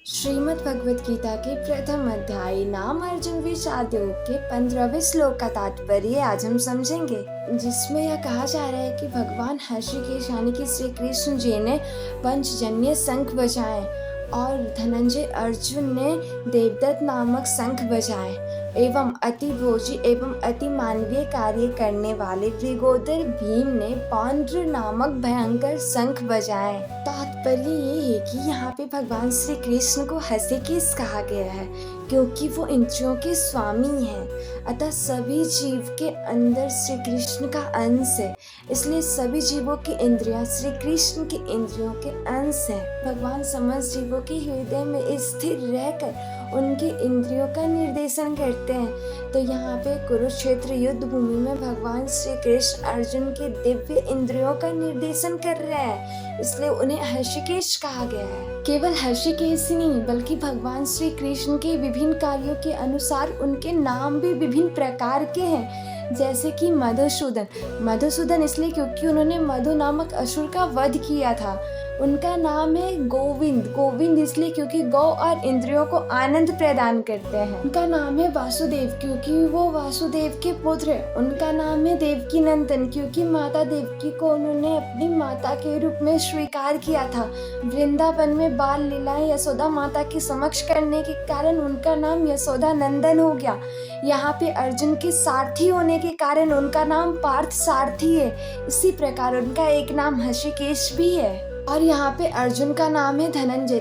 श्रीमद् भगवत गीता के प्रथम अध्याय नाम अर्जुन विषाद योग के 15वें श्लोक का तात्पर्य आज हम समझेंगे, जिसमें यह कहा जा रहा है कि भगवान हर्षिकेश यानी कि श्री कृष्ण जी ने पंचजन्य शंख बजाए और धनंजय अर्जुन ने देवदत्त नामक शंख बजाए एवं अति भोजी एवं अति मानवीय कार्य करने वाले वृगोदर भीम ने पौंड्र नामक भयंकर शंख बजाए। तात्पर्य ये है कि यहाँ पे भगवान श्री कृष्ण को हर्षिकेश कहा गया है क्योंकि वो इंद्रियों के स्वामी हैं, अतः सभी जीव के अंदर श्री कृष्ण का अंश है, इसलिए सभी जीवों की इंद्रियां श्री कृष्ण की इंद्रियों के अंश है। भगवान समस्त जीवों के हृदय में स्थिर रहकर उनकी इंद्रियों का निर्देशन करते हैं। तो यहाँ पे कुरुक्षेत्र युद्ध भूमि में भगवान श्री कृष्ण अर्जुन के दिव्य इंद्रियों का निर्देशन कर रहे हैं, इसलिए उन्हें हर्षिकेश कहा गया है। केवल हर्षिकेश ही नहीं बल्कि भगवान श्री कृष्ण के विभिन्न कार्यों के अनुसार उनके नाम भी विभिन्न प्रकार के हैं, जैसे कि मधुसूदन इसलिए क्योंकि उन्होंने मधु नामक असुर का वध किया था। उनका नाम है गोविंद इसलिए क्योंकि गौ और इंद्रियों को आनंद प्रदान करते हैं। उनका नाम है वासुदेव क्योंकि वो वासुदेव के पुत्र हैं। उनका नाम है देवकी नंदन क्योंकि माता देवकी को उन्होंने अपनी माता के रूप में स्वीकार किया था। वृंदावन में बाल लीलाएं यशोदा माता के समक्ष करने के कारण उनका नाम यशोदा नंदन हो गया। यहाँ पे अर्जुन के सारथी होने के कारण उनका नाम पार्थ सारथी है। इसी प्रकार उनका एक नाम हर्षिकेश भी है। और यहाँ पे अर्जुन का नाम है धनंजय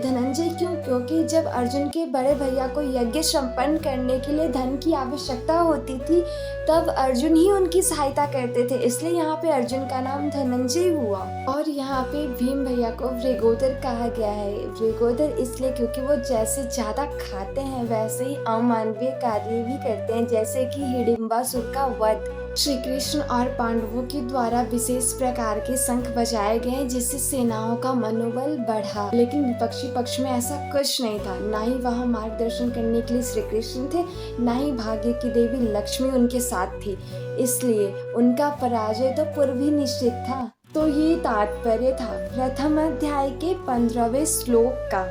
क्यों? क्योंकि जब अर्जुन के बड़े भैया को यज्ञ संपन्न करने के लिए धन की आवश्यकता होती थी तब अर्जुन ही उनकी सहायता करते थे, इसलिए यहाँ पे अर्जुन का नाम धनंजय हुआ। और यहाँ पे भीम भैया को वृगोदर कहा गया है। वृगोदर इसलिए क्योंकि वो जैसे ज्यादा खाते हैं वैसे ही अमानवीय कार्य भी करते हैं, जैसे कि हिडिंबासुर का वध। श्री कृष्ण और पांडवों के द्वारा विशेष प्रकार के शंख बजाए गए जिससे सेनाओं का मनोबल बढ़ा, लेकिन विपक्षी पक्ष में ऐसा कुछ नहीं था। ना ही वहाँ मार्गदर्शन करने के लिए श्री कृष्ण थे, ना ही भाग्य की देवी लक्ष्मी उनके साथ थी, इसलिए उनका पराजय तो पूर्व ही निश्चित था। तो ये तात्पर्य था प्रथम अध्याय के 15वें श्लोक का।